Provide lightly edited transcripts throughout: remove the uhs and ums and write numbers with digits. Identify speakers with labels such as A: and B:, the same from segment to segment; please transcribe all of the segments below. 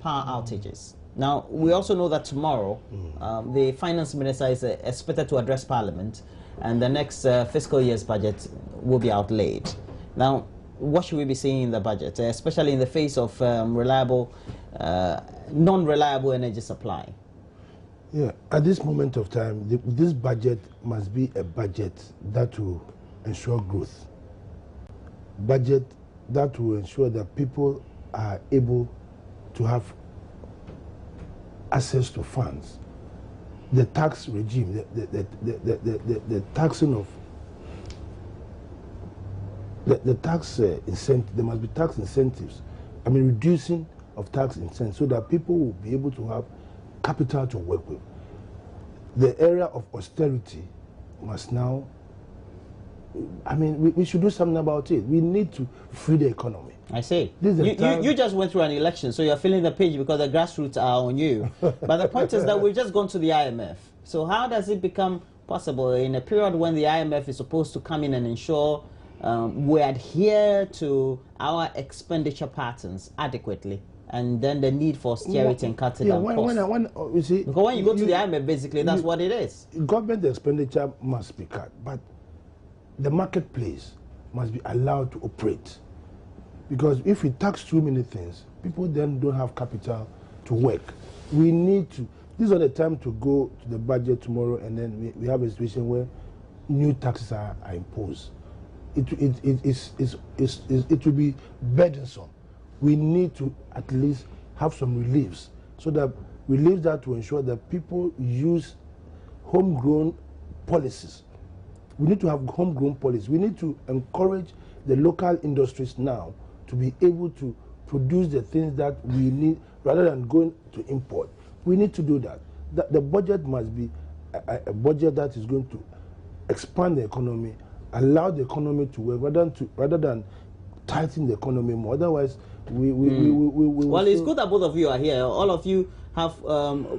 A: power outages. Now, we also know that tomorrow, the finance minister is expected to address Parliament, and the next fiscal year's budget will be outlaid. Now, what should we be seeing in the budget, especially in the face of non-reliable energy supply?
B: Yeah, at this moment of time, this budget must be a budget that will ensure growth. Budget that will ensure that people are able to have access to funds. The tax regime, the taxing of the tax incentive, there must be tax incentives. I mean, reducing of tax incentives so that people will be able to have capital to work with. The area of austerity must now, I mean, we should do something about it. We need to free the economy.
A: I see. You just went through an election, so you're feeling the pinch because the grassroots are on you. But the point is that we've just gone to the IMF. So how does it become possible in a period when the IMF is supposed to come in and ensure we adhere to our expenditure patterns adequately, and then the need for austerity and cutting down costs?
B: You see,
A: because when you go to the IMF, basically, that's what it is.
B: Government expenditure must be cut, but the marketplace must be allowed to operate. Because if we tax too many things, people then don't have capital to work. We need to, this is not the time to go to the budget tomorrow and then we have a situation where new taxes are imposed. It will be burdensome. We need to at least have some reliefs, so that reliefs that will ensure that people use homegrown policies. We need to have homegrown policies. We need to encourage the local industries now to be able to produce the things that we need rather than going to import. We need to do that. The budget must be a budget that is going to expand the economy, allow the economy to work rather than tighten the economy more. Otherwise, we
A: well, it's good that both of you are here. All of you have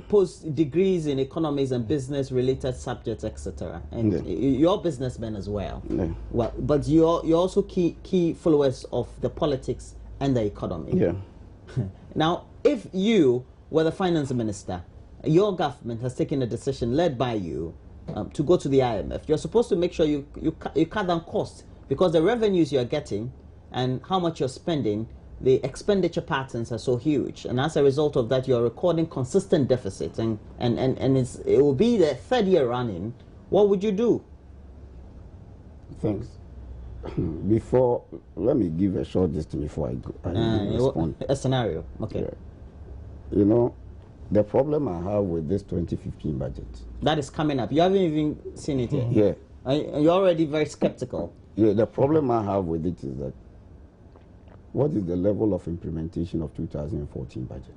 A: post degrees in economics and business related subjects, etc. And you're businessmen as well. Well, but you're also key followers of the politics and the economy.
C: Yeah.
A: Now, if you were the finance minister, your government has taken a decision led by you to go to the IMF. You're supposed to make sure you cut down costs, because the revenues you're getting and how much you're spending, the expenditure patterns are so huge, and as a result of that, you're recording consistent deficits, and it will be the third year running. What would you do?
C: Thanks. Before, let me give a short distance before I respond.
A: A scenario, okay.
C: Yeah. You know, the problem I have with this 2015 budget.
A: That is coming up. You haven't even seen it yet.
C: Yeah.
A: You're already very skeptical.
C: Yeah, the problem I have with it is that, what is the level of implementation of 2014 budget?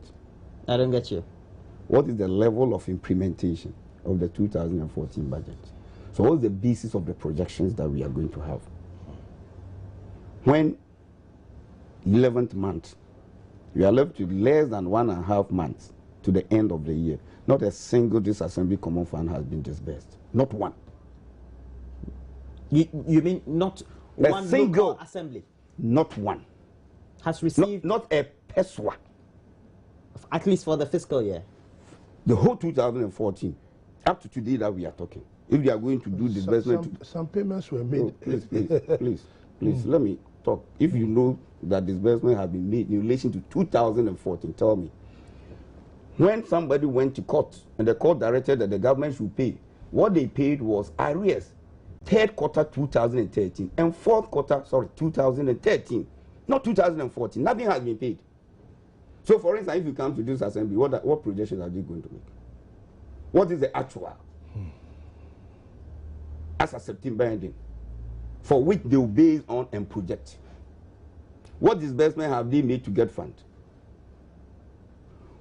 A: I don't get you.
C: What is the level of implementation of the 2014 budget? So what's the basis of the projections that we are going to have? When 11th month, we are left with less than 1.5 months to the end of the year, not a single disassembly common fund has been disbursed. Not one.
A: You mean not
C: a
A: one
C: single
A: local assembly?
C: Not one.
A: Has received
C: not a peswa.
A: At least for the fiscal year.
C: The whole 2014, up to today that we are talking. If we are going to do disbursement,
B: some payments were made.
C: Oh, please, let me talk. If you know that disbursement has been made in relation to 2014, tell me. When somebody went to court and the court directed that the government should pay, what they paid was arrears. Third quarter 2013 and fourth quarter, 2013. Not 2014. Nothing has been paid. So, for instance, if you come to this assembly, what projections are they going to make? What is the actual? As a September ending, for which they will base on and project. What disbursement have they made to get fund?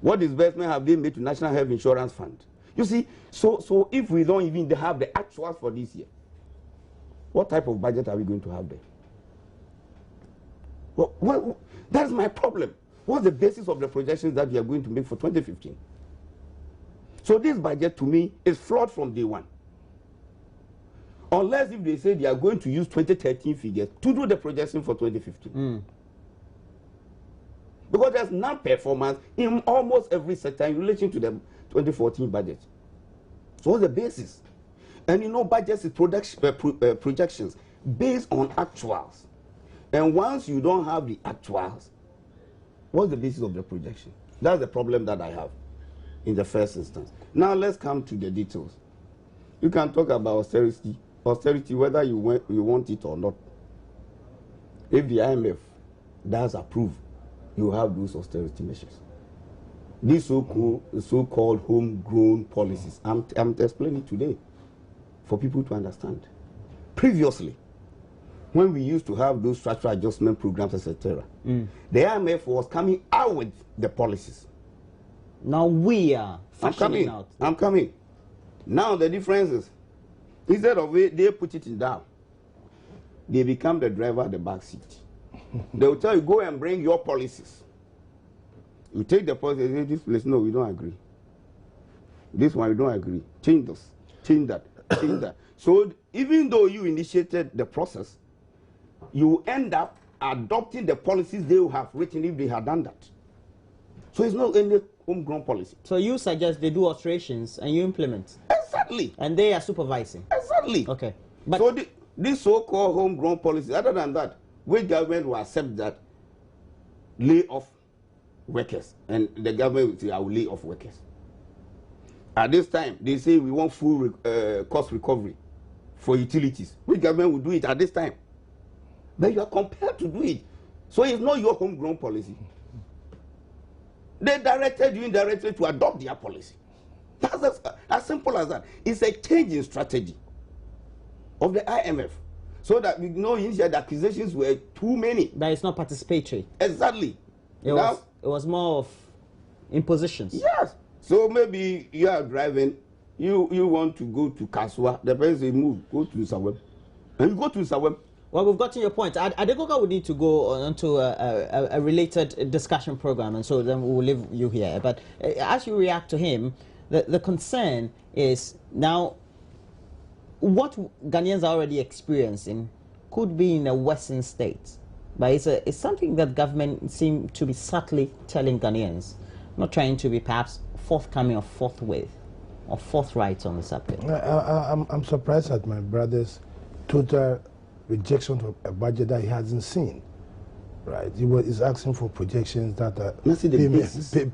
C: What disbursement have they made to National Health Insurance Fund? You see, so if we don't even have the actuals for this year, what type of budget are we going to have there? Well, that's my problem. What's the basis of the projections that we are going to make for 2015? So this budget, to me, is flawed from day one. Unless if they say they are going to use 2013 figures to do the projection for 2015. Because there's non-performance in almost every sector in relation to the 2014 budget. So what's the basis? And you know, budgets is projections based on actuals. And once you don't have the actuals, what's the basis of the projection? That's the problem that I have in the first instance. Now let's come to the details. You can talk about austerity whether you want it or not. If the IMF does approve, you have those austerity measures. These so-called homegrown policies, I'm explaining today for people to understand. Previously, when we used to have those structural adjustment programs, etc., the IMF was coming out with the policies.
A: Now we are fashioning out.
C: I'm coming. Now the difference is, instead of they put it down, they become the driver at the back seat. They will tell you, go and bring your policies. You take the policy, say, this place, no, we don't agree. This one, we don't agree. Change this, change that, change that. So even though you initiated the process, you end up adopting the policies they would have written if they had done that. So it's not any homegrown policy.
A: So you suggest they do alterations and you implement?
C: Exactly.
A: And they are supervising?
C: Exactly.
A: Okay. But
C: so this so-called homegrown policy, other than that, which government will accept that lay off workers, and the government will say, I will lay off workers. At this time, they say we want full cost recovery for utilities. Which government will do it at this time? But you are compelled to do it. So it's not your homegrown policy. They directed you indirectly to adopt their policy. That's as simple as that. It's a change in strategy of the IMF. So that we know initially the accusations were too many.
A: That it's not participatory.
C: Exactly.
A: It was more of impositions.
C: Yes. So maybe you are driving, you want to go to Kaswa, the person say move, go to Sawem. And you go to Sawem.
A: Well, we've gotten your point. Adegoga would need to go on to a related discussion program, and so then we will leave you here. But as you react to him, the concern is now what Ghanaians are already experiencing could be in a Western state, but it's something that government seem to be subtly telling Ghanaians, not trying to be perhaps forthcoming or forthwith or forthright on the subject.
B: I'm surprised at my brother's total rejection of a budget that he hasn't seen. Right, he's asking for projections that are
C: basis.
B: If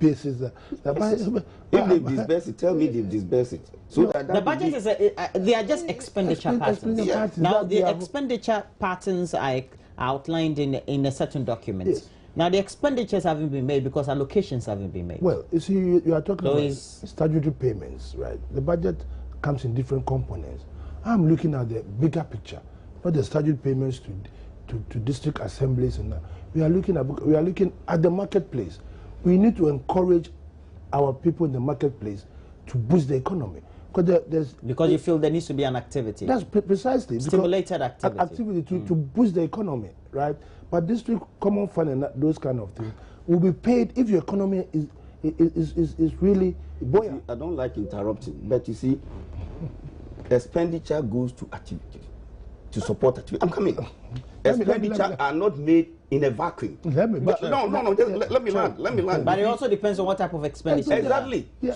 C: they've disbursed it, tell me they've disbursed it. So that
A: the budget is they are just expenditure patterns.
B: Yeah.
A: Now the expenditure patterns are outlined in a certain document.
B: Yes.
A: Now the expenditures haven't been made because allocations haven't been made.
B: Well, you see, you are talking about statutory payments, right? The budget comes in different components. I'm looking at the bigger picture, not the statutory payments to district assemblies and that. We are looking at the marketplace. We need to encourage our people in the marketplace to boost the economy.
A: Because you feel there needs to be an activity.
B: That's precisely.
A: Stimulated activity.
B: Activity to boost the economy, right? But district common fund and those kind of things will be paid if your economy is really buoyant.
C: I don't like interrupting, but you see, expenditure goes to activity, to support activity. I'm coming. Expenditure are not made in a vacuum. Let me land.
A: But it also depends on what type of expenditure.
C: Exactly.
B: Yeah.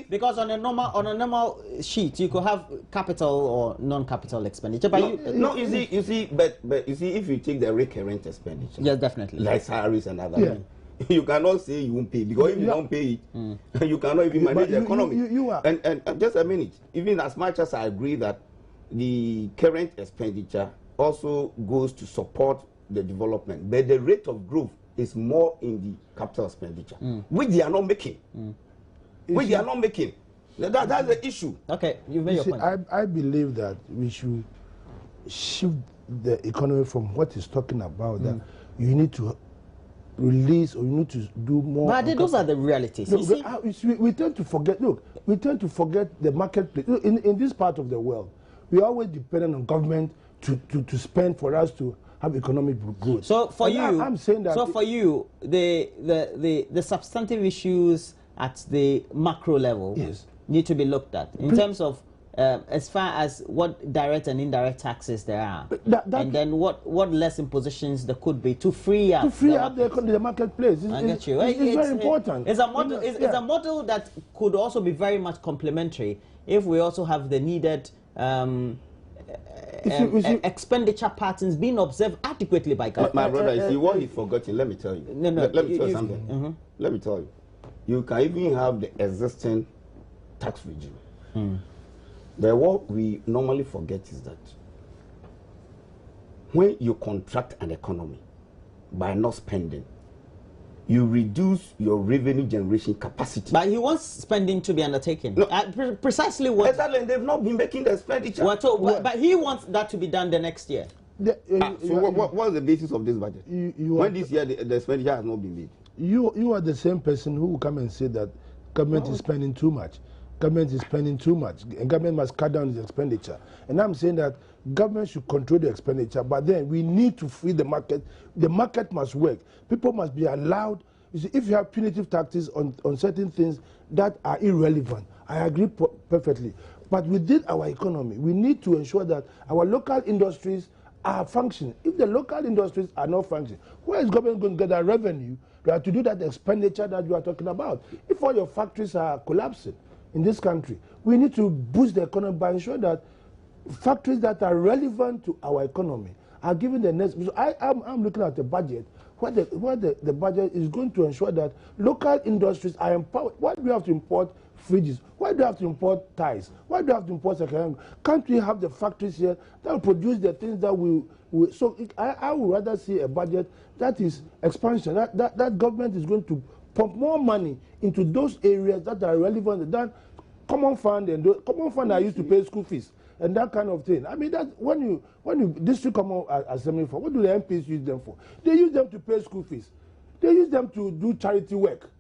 A: Because on a normal sheet you could have capital or non-capital expenditure. But
C: you see, if you take the recurrent expenditure,
A: yes, definitely,
C: like salaries and other things, you cannot say you won't pay, because if you don't pay it, you cannot even manage the economy.
B: You are.
C: And just a minute, even as much as I agree that the current expenditure also goes to support the development, but the rate of growth is more in the capital expenditure, which they are not making. That's the issue.
A: Okay, you've made your point.
B: I believe that we should shift the economy from what he's talking about, that you need to release or you need to do more.
A: But those are the realities.
B: We tend to forget. Look, we tend to forget the marketplace. Look, in this part of the world, we always dependent on government to spend for us to have economic growth.
A: So for you,
B: I'm saying that.
A: So for you, the substantive issues at the macro level need to be looked at in terms of as far as what direct and indirect taxes there are, and then what less impositions there could be to free up
B: the marketplace.
A: I get you.
B: It's very important.
A: It's a model. It's a model that could also be very much complementary if we also have the needed expenditure patterns being observed adequately by government.
C: My brother, you see what he's forgotten. Let me tell you. Let me tell you something. Let me tell you. You can even have the existing tax regime. But what we normally forget is that when you contract an economy by not spending, you reduce your revenue generation capacity.
A: But he wants spending to be undertaken. No, precisely what...
C: Exactly, they've not been making the expenditure.
A: But he wants that to be done the next year.
C: So what's the basis of this budget? When this year the expenditure has not been made?
B: You are the same person who will come and say that government is spending too much. Government is spending too much, and government must cut down its expenditure. And I'm saying that government should control the expenditure, but then we need to free the market. The market must work. People must be allowed. You see, if you have punitive taxes on certain things that are irrelevant, I agree perfectly. But within our economy, we need to ensure that our local industries are functioning. If the local industries are not functioning, where is government going to get that revenue to do that expenditure that you are talking about? If all your factories are collapsing in this country, we need to boost the economy by ensuring that factories that are relevant to our economy are given the next. So I'm looking at the budget where the budget is going to ensure that local industries are empowered. Why do we have to import fridges? Why do we have to import ties? Why do we have to import second-hand? Can't we have the factories here that will produce the things that we so I would rather see a budget that is expansion, that government is going to pump more money into those areas that are relevant than common fund and common fund are used to pay school fees and that kind of thing. I mean, that when you district common assembly for, what do the MPs use them for? They use them to pay school fees. They use them to do charity work.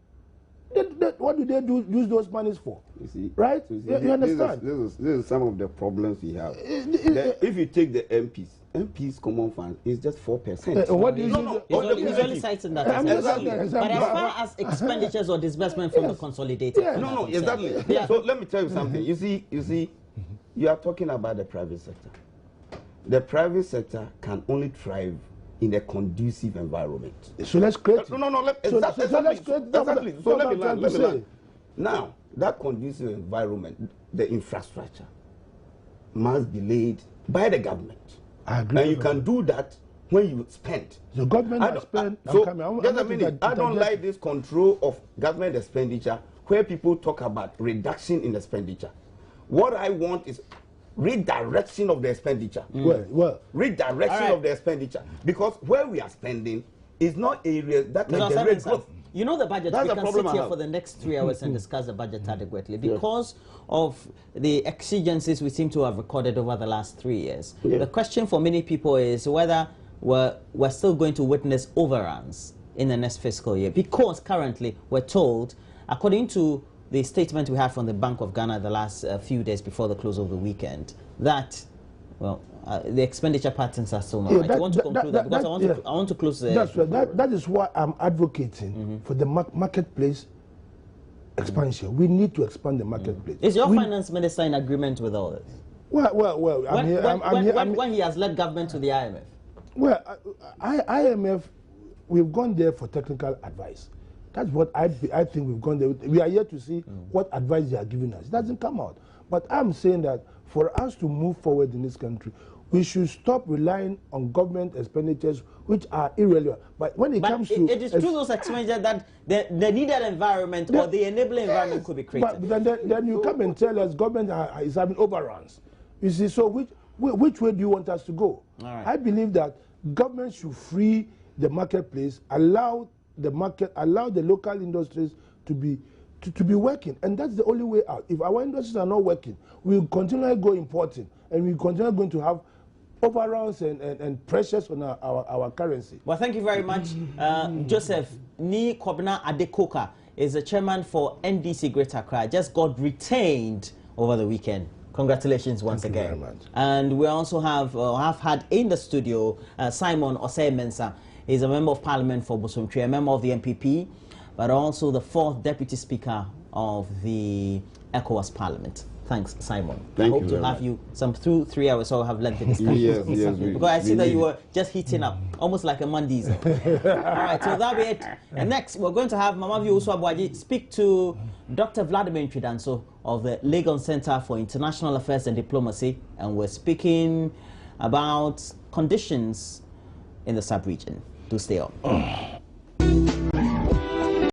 B: What do they use those monies for?
C: You see,
B: right?
C: You understand? This is some of the problems we have. If you take the MPs common fund is just 4%.
B: What do you
A: He's only citing that.
C: Exactly.
A: But as far as expenditures or disbursement from the consolidated,
C: exactly. Yeah. So let me tell you something. You see, you are talking about the private sector. The private sector can only thrive in a conducive environment.
B: So let's create.
C: Exactly. So let me learn. Now, that conducive environment, the infrastructure, must be laid by the government.
B: I agree.
C: And you can do that when you spend.
B: The government must spend.
C: Just a minute. I don't like this control of government expenditure where people talk about reduction in expenditure. What I want is redirection of the expenditure. Redirection of the expenditure. Because where we are spending is not areas that can generate growth.
A: You know the budget, we can sit here for the next 3 hours and discuss the budget adequately because of the exigencies we seem to have recorded over the last 3 years. The question for many people is whether we're still going to witness overruns in the next fiscal year, because currently we're told, according to the statement we had from the Bank of Ghana the last few days before the close of the weekend, that, well, the expenditure patterns are still not right. I want to conclude that because I want to close the...
B: That's right. That is why I'm advocating for the marketplace expansion. We need to expand the marketplace.
A: Is your finance minister in agreement with all this?
B: Well,
A: when he has led government to the IMF?
B: Well, IMF, we've gone there for technical advice. That's what I think we've gone there. We are yet to see what advice they are giving us. It doesn't come out. But I'm saying that for us to move forward in this country, we should stop relying on government expenditures which are irrelevant. But when it comes to...
A: It is through those expenditures that the needed environment or the enabling environment could be created.
B: But then you come and tell us government is having overruns. You see, so which way do you want us to go?
A: Right.
B: I believe that government should free the marketplace, allow the local industries to be working, and that's the only way out. If our industries are not working, we'll continually go importing, and we'll continue going to have overruns and pressures on our currency.
A: Well, thank you very much. Joseph Ni Kobna Adekoka is the chairman for NDC Greater Accra. Just got retained over the weekend. Congratulations once again.
B: Thank you very much.
A: And we also have had in the studio Simon Osei Mensah. He's a member of Parliament for Bosomtwe, a member of the MPP, but also the 4th Deputy Speaker of the ECOWAS Parliament. Thanks, Simon.
C: Thank
A: I hope
C: you
A: to
C: very
A: have
C: much.
A: you some 2-3 hours so have lengthy discussion.
C: Yes,
A: Because I see
C: we
A: that
C: need
A: you
C: it.
A: were just heating up, almost like a Mondays. All right, so that'll be it. And next, we're going to have Mama View Uswabuaji speak to Dr. Vladimir Tridanso of the Legon Center for International Affairs and Diplomacy, and we're speaking about conditions in the sub-region. Do stay on.